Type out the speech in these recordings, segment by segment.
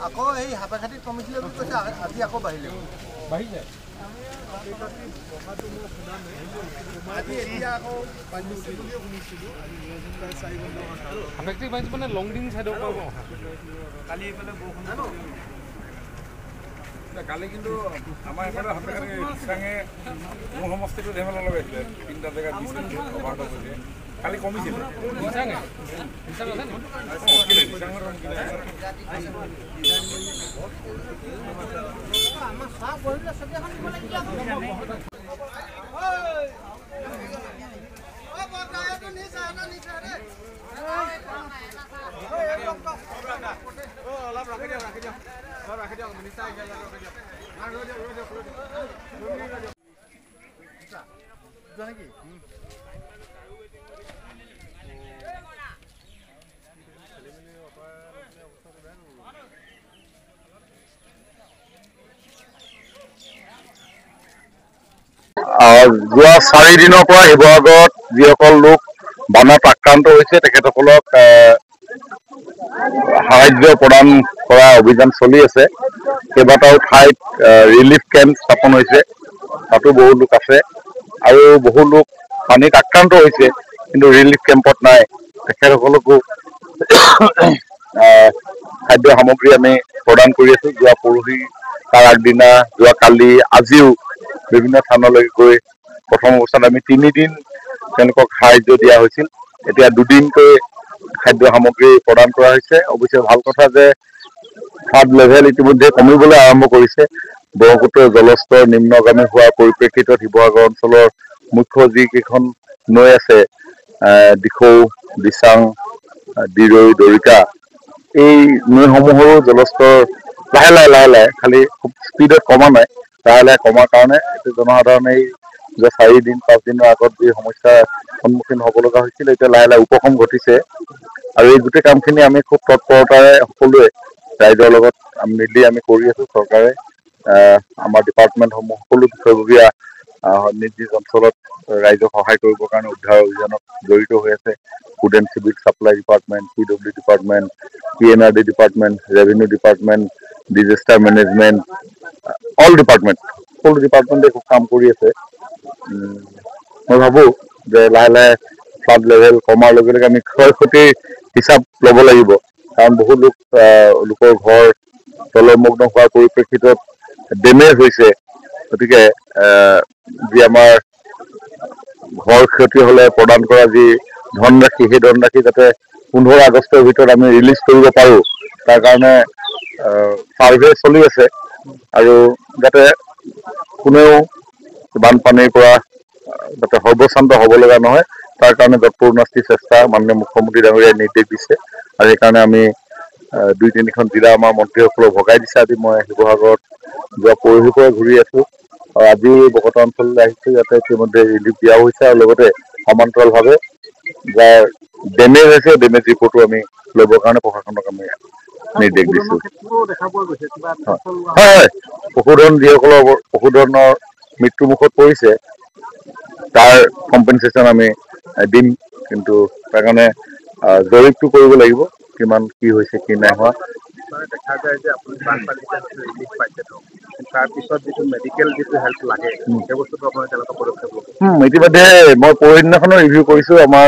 আকৌ এই হাবাঘাটিত কমিছিলে বুলি কৈছে আজি আকৌ বাঢ়িলে বাঢ়িলে আজি এতিয়া আকৌ বাঢ়িছে বুলিও শুনিছিলোঁ হাবাঘাটি বাঢ়িছে মানে লংডিং চাইডৰ পৰা কালি এইফালে বৰষুণ কালি কিন্তু আমাৰ এইফালে হাবাঘাটি চাঙে মোৰ সমষ্টিটো ধেমেলা লগাইছিলে 3টা জেগাত কালি কমিছিলে যোৱা 4 দিনৰ পৰা শিৱসাগৰত যিসকল লোক বানত আক্ৰান্ত হৈছে তেখেতসকলক সাহায্য প্ৰদান কৰা অভিযান চলি আছে। কেইবাটাও ঠাইত ৰিলিফ কেম্প স্থাপন হৈছে, তাতো বহু লোক আছে আৰু বহু লোক পানীত আক্ৰান্ত হৈছে কিন্তু ৰিলিফ কেম্পত নাই। তেখেতসকলকো খাদ্য সামগ্ৰী আমি প্ৰদান কৰি আছো। যোৱা পৰহি তাৰ আগদিনা, যোৱা কালি, আজিও বিভিন্ন স্থানলৈ গৈ প্ৰথম অৱস্থাত আমি 3 দিন তেওঁলোকক সাহায্য দিয়া হৈছিল। এতিয়া 2 দিনকৈ খাদ্য সামগ্ৰী প্ৰদান কৰা হৈছে। অৱশ্যে ভাল কথা যে ফ্লাড লেভেল ইতিমধ্যে কমিবলৈ আৰম্ভ কৰিছে। ব্ৰহ্মপুত্ৰৰ জলস্তৰ নিম্নগামী হোৱাৰ পৰিপ্ৰেক্ষিতত শিৱসাগৰ অঞ্চলৰ মুখ্য যিকেইখন নৈ আছে, দিখৌ, দিচাং, দিৰৈ, দৰিকা, এই নৈসমূহৰো জলস্তৰ লাহে লাহে খালি খুব স্পীডত কমা নাই, লাহে লাহে কমাৰ কাৰণে জনসাধাৰণে যে 4 দিন 5 দিনৰ আগত যি সমস্যাৰ সন্মুখীন হ'ব লগা হৈছিল এতিয়া লাহে লাহে উপশম ঘটিছে। আৰু এই গোটেই কামখিনি আমি খুব তৎপৰতাৰে সকলোৱে ৰাইজৰ লগত মিলি আমি কৰি আছো। চৰকাৰে আমাৰ ডিপাৰ্টমেণ্টসমূহ সকলো বিষয়ববীয়া নিজ নিজ অঞ্চলত ৰাইজক সহায় কৰিবৰ কাৰণে উদ্ধাৰ অভিযানত জড়িত হৈ আছে। Food and civil supply department, PWD department, PNRD department, revenue department, disaster management, all department, সকলো ডিপাৰ্টমেণ্টে খুব কাম কৰি আছে। মই ভাবো যে লাহে লাহে ফ্লাড লেভেল কমাৰ লগে লগে আমি ক্ষয় ক্ষতিৰ হিচাপ ল'ব লাগিব, কাৰণ বহু লোকৰ ঘৰ জলমগ্ন হোৱাৰ পৰিপ্ৰেক্ষিতত ডেমেজ হৈছে। গতিকে যি আমাৰ ঘৰ ক্ষতি হ'লে প্ৰদান কৰা যি ধনৰাশি, সেই ধনৰাশি যাতে 15 আগষ্টৰ ভিতৰত আমি ৰিলিজ কৰিব পাৰোঁ, তাৰ কাৰণে চাৰ্ভে চলি আছে আৰু যাতে কোনেও বানপানীৰ পৰা যাতে সৰ্বশান্ত হ'ব লগা নহয়, তাৰ কাৰণে যৎপৰোনাস্তি চেষ্টা মাননীয় মুখ্যমন্ত্ৰী ডাঙৰীয়াই নিৰ্দেশ দিছে। আৰু সেইকাৰণে আমি 2-3খন জিলা আমাৰ মন্ত্ৰীসকলক ভগাই দিছে। আজি মই শিৱসাগৰত যোৱা পৰহিৰ পৰা ঘূৰি আছো আৰু আজি বকতা অঞ্চললৈ আহিছো। ইয়াতে ইতিমধ্যে ৰিলিফ দিয়াও হৈছে আৰু লগতে সমান্তৰালভাৱে যাৰ ডেমেজ হৈছে ডেমেজ ৰিপৰ্টো আমি ল'বৰ কাৰণে প্ৰশাসনক আমি নিৰ্দেশ দিছো। হয়, পশুধন যিসকলৰ পশুধনৰ মৃত্যুমুখত পৰিছে তাৰ কম্পেনচেশ্যন আমি দিম, কিন্তু তাৰ কাৰণে জৰীপটো কৰিব লাগিব কিমান কি হৈছে কি নাই হোৱা। দেখা যায় যে আপুনি বানপানীত ৰিলিফ পাইছে, তাৰপিছত যিটো মেডিকেল যিটো হেল্প লাগে সেই বস্তুটো আপোনাৰ কেনেকুৱা পদক্ষেপ ল'ব? ইতিমধ্যে মই পৰহিদিনাখনো ৰিভিউ কৰিছো, আমাৰ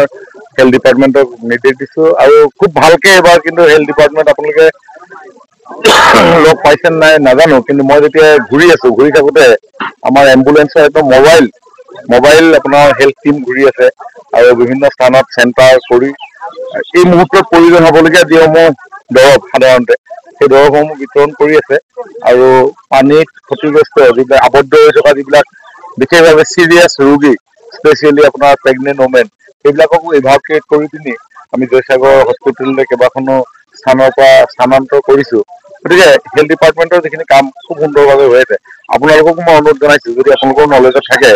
হেল্থ ডিপাৰ্টমেণ্টক নিৰ্দেশ দিছো আৰু খুব ভালকে এবাৰ কিন্তু হেল্থ ডিপাৰ্টমেণ্ট আপোনালোকে লগ পাইছে নাই নাজানো, কিন্তু মই যেতিয়া ঘূৰি থাকোতে আমাৰ এম্বুলেন্সৰ একদম মোবাইল আপোনাৰ হেল্থ টিম ঘূৰি আছে আৰু বিভিন্ন স্থানত চেণ্টাৰ কৰি এই মুহূৰ্তত প্ৰয়োজন হ'বলগীয়া যিসমূহ দৰৱ সাধাৰণতে সেই দৰৱসমূহ বিতৰণ কৰি আছে। আৰু পানীত ক্ষতিগ্ৰস্ত যিবিলাক আবদ্ধ হৈ থকা যিবিলাক বিশেষভাৱে চিৰিয়াছ ৰোগী, স্পেচিয়েলি আপোনাৰ প্ৰেগনেণ্ট ওমেন, সেইবিলাককো ইভাকুৱেট কৰি পিনি আমি জয়সাগৰ হস্পিটেললৈ কেইবাখনো স্থানৰ পৰা স্থানান্তৰ কৰিছো। গতিকে হেল্থ ডিপাৰ্টমেণ্টৰ যিখিনি কাম খুব সুন্দৰভাৱে হৈ আছে। আপোনালোককো মই অনুৰোধ জনাইছো, যদি আপোনালোকৰ নলেজত থাকে,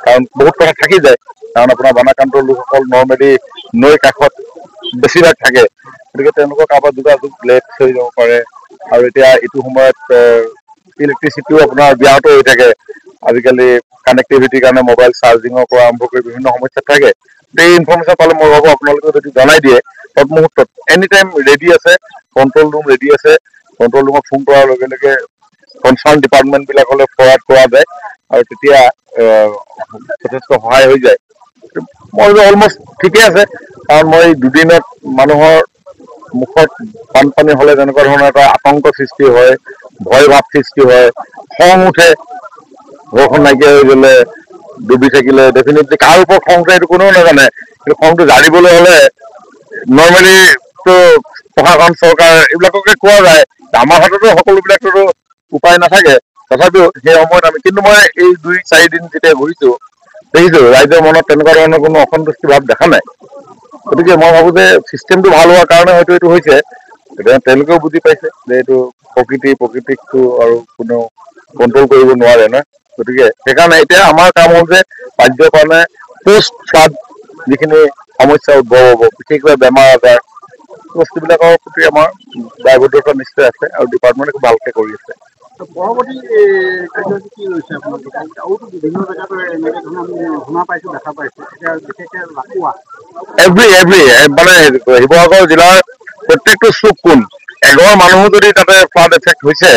কাৰণ বহুত কথা থাকি যায়, কাৰণ আপোনাৰ বানাক্ৰান্ত লোকসকল নৰ্মেলি নৈৰ কাষত বেছিভাগ থাকে, গতিকে তেওঁলোকৰ কাৰোবাৰ যোগাযোগ লেট হৈ যাব পাৰে, আৰু এতিয়া এইটো সময়ত ইলেক্ট্ৰিচিটিও আপোনাৰ ব্যাহত হৈ থাকে। আজিকালি কানেক্টিভিটিৰ কাৰণে মোবাইল চাৰ্জিঙৰ পৰা আৰম্ভ কৰি বিভিন্ন সমস্যা থাকে। এই ইনফৰমেশ্যন পালে মই ভাবোঁ আপোনালোকে যদি জনাই দিয়ে তৎমুহূৰ্তত এনি টাইম ৰেডি আছে, কণ্ট্ৰল ৰুম ৰেডি আছে। কণ্ট্ৰল ৰুমত ফোন কৰাৰ লগে লগে কনচাৰ্ণ ডিপাৰ্টমেণ্টবিলাকলৈ ফৰৱাৰ্ড কৰা যায় আৰু তেতিয়া যথেষ্ট সহায় হৈ যায়। মই অলমষ্ট ঠিকে আছে, কাৰণ মই দুদিনত মানুহৰ মুখত বানপানী হ'লে যেনেকুৱা ধৰণৰ এটা আতংক সৃষ্টি হয়, ভয় ভাৱ সৃষ্টি হয়, খং উঠে। ঘৰখন নাইকিয়া হৈ গ'লে, ডুবি থাকিলে ডেফিনেটলি কাৰ ওপৰত খং উঠে এইটো কোনেও নাজানে। কিন্তু খংটো জাৰিবলৈ হ'লে নৰ্মেলিটো প্ৰশাসন চৰকাৰ এইবিলাককে কোৱা যায়। আমাৰ হাততো সকলোবিলাকতো উপায় নাথাকে। তথাপিও সেই সময়ত কিন্তু মই এই 2-4 দিন যেতিয়া ঘূৰিছোঁ দেখিছোঁ ৰাইজৰ মনত তেনেকুৱা ধৰণৰ কোনো অসন্তুষ্টি ভাৱ দেখা নাই। গতিকে মই ভাবোঁ যে ছিষ্টেমটো ভাল হোৱাৰ কাৰণে হয়তো এইটো হৈছে। এতিয়া তেওঁলোকেও বুজি পাইছে যে এইটো প্ৰকৃতিকটো আৰু কোনেও কণ্ট্ৰল কৰিব নোৱাৰে না। গতিকে সেইকাৰণে এতিয়া আমাৰ কাম হ'ল যে ৰাজ্যৰ কাৰণে পোষ্ট ফ্লাড যিখিনি সমস্যা উদ্ভৱ হ'ব, বিশেষকৈ বেমাৰ আজাৰ বস্তুবিলাকৰ প্ৰতি আমাৰ দায়বদ্ধতা নিশ্চয় আছে আৰু ডিপাৰ্টমেণ্টে খুব ভালকৈ কৰি আছে। পৰৱৰ্তী কাৰ্যসূচী কি লৈছে আপোনালোকে? আৰুতো বিভিন্ন জেগাতো এনেকৈ ধৰণৰ আমি শুনা পাইছোঁ, দেখা পাইছোঁ। এতিয়া বিশেষকৈ লাকুৱা মানে শিৱসাগৰ জিলাৰ প্ৰত্যেকটো চুক কোণ এঘৰ মানুহো যদি তাতে ফ্লাড এফেক্ট হৈছে